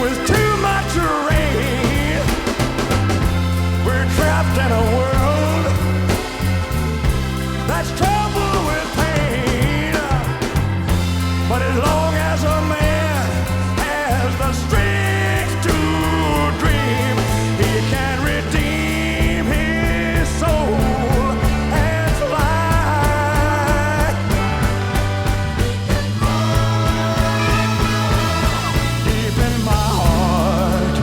with too much rain. We're trapped in a world that's troubled with pain. But as long as a man has the strength to dream, he can redeem his soul and fly. Deep in my heart,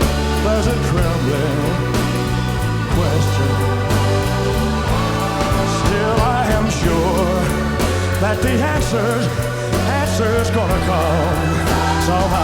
there's a trembling question. Still, I am sure that the answer's gonna come somehow.